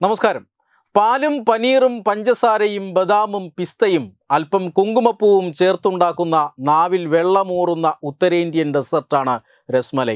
നമസ്കാരം. പാലും പനീറും പഞ്ചസാരയും ബദാമും പിസ്തയും അല്പം കുങ്കുമപ്പൂവും ചേർത്തുണ്ടാക്കുന്ന നാവിൽ വെള്ളമൂറുന്ന ഉത്തരേന്ത്യൻ ഡെസർട്ടാണ് രസ്മലൈ.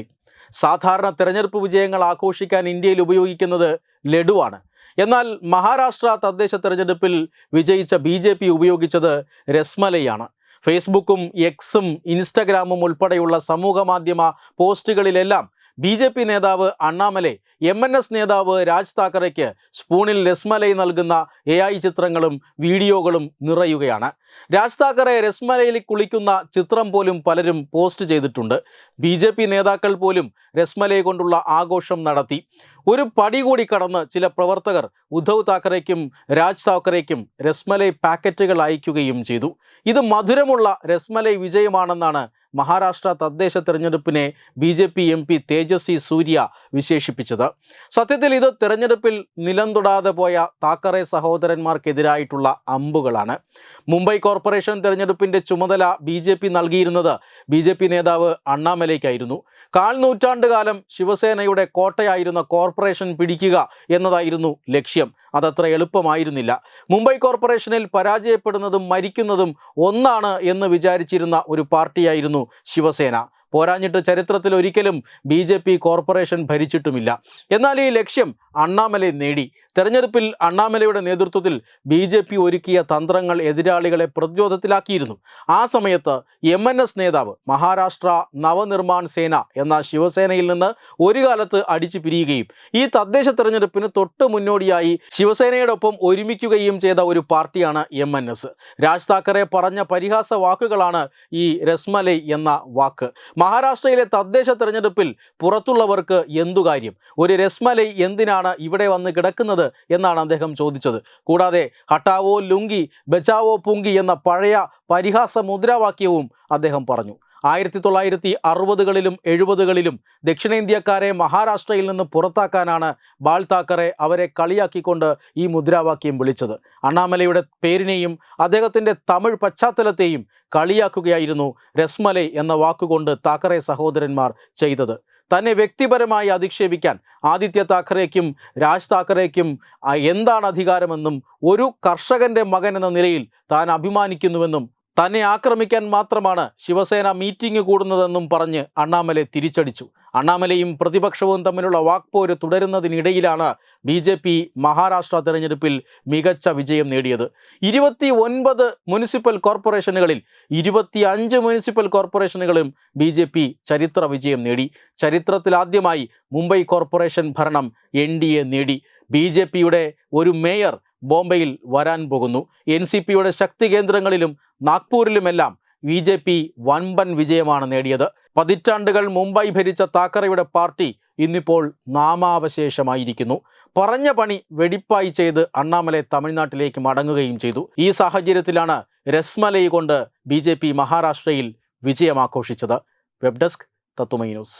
സാധാരണ തെരഞ്ഞെടുപ്പ് വിജയങ്ങൾ ആഘോഷിക്കാൻ ഇന്ത്യയിൽ ഉപയോഗിക്കുന്നത് ലഡുവാണ്. എന്നാൽ മഹാരാഷ്ട്ര തദ്ദേശ തെരഞ്ഞെടുപ്പിൽ വിജയിച്ച BJP ഉപയോഗിച്ചത് രസ്മലൈയാണ്. ഫേസ്ബുക്കും എക്സും ഇൻസ്റ്റഗ്രാമും ഉൾപ്പെടെയുള്ള സമൂഹ മാധ്യമ പോസ്റ്റുകളിലെല്ലാം BJP നേതാവ് അണ്ണാമലൈ, MNS നേതാവ് രാജ് താക്കറയ്ക്ക് സ്പൂണിൽ രസ്മലൈ നൽകുന്ന AI ചിത്രങ്ങളും വീഡിയോകളും നിറയുകയാണ്. രാജ് താക്കറെ രസ്മലയിൽ കുളിക്കുന്ന ചിത്രം പോലും പലരും പോസ്റ്റ് ചെയ്തിട്ടുണ്ട്. BJP നേതാക്കൾ പോലും രസ്മലൈ കൊണ്ടുള്ള ആഘോഷം നടത്തി. ഒരു പടി കൂടി കടന്ന് ചില പ്രവർത്തകർ ഉദ്ധവ് താക്കറയ്ക്കും രാജ് താക്കറയ്ക്കും രസ്മലൈ പാക്കറ്റുകൾ അയക്കുകയും ചെയ്തു. ഇത് മധുരമുള്ള രസ്മലൈ വിജയമാണെന്നാണ് മഹാരാഷ്ട്ര തദ്ദേശ തെരഞ്ഞെടുപ്പിനെ BJP MP തേജസ്വി സൂര്യ വിശേഷിപ്പിച്ചത്. സത്യത്തിൽ ഇത് തെരഞ്ഞെടുപ്പിൽ നിലം തൊടാതെ പോയ താക്കറെ സഹോദരന്മാർക്കെതിരായിട്ടുള്ള അമ്പുകളാണ്. മുംബൈ കോർപ്പറേഷൻ തെരഞ്ഞെടുപ്പിൻ്റെ ചുമതല BJP നൽകിയിരുന്നത് BJP നേതാവ് അണ്ണാമലൈക്കായിരുന്നു. 1/4 നൂറ്റാണ്ടുകാലം ശിവസേനയുടെ കോട്ടയായിരുന്ന കോർപ്പറേഷൻ പിടിക്കുക എന്നതായിരുന്നു ലക്ഷ്യം. അതത്ര എളുപ്പമായിരുന്നില്ല. മുംബൈ കോർപ്പറേഷനിൽ പരാജയപ്പെടുന്നതും മരിക്കുന്നതും ഒന്നാണ് എന്ന് വിചാരിച്ചിരുന്ന ഒരു പാർട്ടിയായിരുന്നു ശിവസേന. പോരാഞ്ഞിട്ട് ചരിത്രത്തിൽ ഒരിക്കലും BJP കോർപ്പറേഷൻ ഭരിച്ചിട്ടുമില്ല. എന്നാൽ ഈ ലക്ഷ്യം അണ്ണാമലൈ നേടി. തെരഞ്ഞെടുപ്പിൽ അണ്ണാമലൈയുടെ നേതൃത്വത്തിൽ BJP ഒരുക്കിയ തന്ത്രങ്ങൾ എതിരാളികളെ പ്രതിരോധത്തിലാക്കിയിരുന്നു. ആ സമയത്ത് MNS നേതാവ് മഹാരാഷ്ട്ര നവനിർമ്മാൺ സേന എന്ന ശിവസേനയിൽ നിന്ന് ഒരു കാലത്ത് അടിച്ചു പിരിയുകയും ഈ തദ്ദേശ തെരഞ്ഞെടുപ്പിന് തൊട്ട് മുന്നോടിയായി ശിവസേനയോടൊപ്പം ഒരുമിക്കുകയും ചെയ്ത ഒരു പാർട്ടിയാണ് MNS. രാജ് താക്കറെ പറഞ്ഞ പരിഹാസ വാക്കുകളാണ് ഈ രസ്മലൈ എന്ന വാക്ക്. മഹാരാഷ്ട്രയിലെ തദ്ദേശ തെരഞ്ഞെടുപ്പിൽ പുറത്തുള്ളവർക്ക് എന്തു കാര്യം? ഒരു രസ്മലൈ എന്തിനാണ് ഇവിടെ വന്ന് കിടക്കുന്നത് എന്നാണ് അദ്ദേഹം ചോദിച്ചത്. കൂടാതെ ഹട്ടാവോ ലുങ്കി ബച്ചാവോ പുങ്കി എന്ന പഴയ പരിഹാസ മുദ്രാവാക്യവും അദ്ദേഹം പറഞ്ഞു. 1960കളിലും 70കളിലും ദക്ഷിണേന്ത്യക്കാരെ മഹാരാഷ്ട്രയിൽ നിന്ന് പുറത്താക്കാനാണ് ബാൽ താക്കറെ അവരെ കളിയാക്കിക്കൊണ്ട് ഈ മുദ്രാവാക്യം വിളിച്ചത്. അണ്ണാമലൈയുടെ പേരിനെയും അദ്ദേഹത്തിൻ്റെ തമിഴ് പശ്ചാത്തലത്തെയും കളിയാക്കുകയായിരുന്നു രസ്മലൈ എന്ന വാക്കുകൊണ്ട് താക്കറെ സഹോദരന്മാർ ചെയ്തത്. തന്നെ വ്യക്തിപരമായി അധിക്ഷേപിക്കാൻ ആദിത്യ താക്കറേക്കും രാജ് താക്കറേക്കും എന്താണ് അധികാരമെന്നും ഒരു കർഷകൻ്റെ മകൻ എന്ന നിലയിൽ താൻ അഭിമാനിക്കുന്നുവെന്നും തന്നെ ആക്രമിക്കാൻ മാത്രമാണ് ശിവസേന മീറ്റിംഗ് കൂടുന്നതെന്നും പറഞ്ഞ് അണ്ണാമലൈ തിരിച്ചടിച്ചു. അണ്ണാമലയും പ്രതിപക്ഷവും തമ്മിലുള്ള വാക്പോര് തുടരുന്നതിനിടയിലാണ് BJP മഹാരാഷ്ട്ര തെരഞ്ഞെടുപ്പിൽ മികച്ച വിജയം നേടിയത്. 29 മുനിസിപ്പൽ കോർപ്പറേഷനുകളിൽ 25 മുനിസിപ്പൽ കോർപ്പറേഷനുകളും BJP ചരിത്ര വിജയം നേടി. ചരിത്രത്തിലാദ്യമായി മുംബൈ കോർപ്പറേഷൻ ഭരണം NDA നേടി. BJPയുടെ ഒരു മേയർ ബോംബെയിൽ വരാൻ പോകുന്നു. NCPയുടെ ശക്തി കേന്ദ്രങ്ങളിലും നാഗ്പൂരിലുമെല്ലാം BJP വൻപൻ വിജയമാണ് നേടിയത്. പതിറ്റാണ്ടുകൾ മുംബൈ ഭരിച്ച താക്കറയുടെ പാർട്ടി ഇന്നിപ്പോൾ നാമാവശേഷമായിരിക്കുന്നു. പറഞ്ഞ പണി വെടിപ്പായി ചെയ്ത് അണ്ണാമലൈ തമിഴ്നാട്ടിലേക്ക് മടങ്ങുകയും ചെയ്തു. ഈ സാഹചര്യത്തിലാണ് രസ്മലൈ കൊണ്ട് BJP മഹാരാഷ്ട്രയിൽ വിജയമാഘോഷിച്ചത്. വെബ് ഡെസ്ക് തത്വമൈ ന്യൂസ്.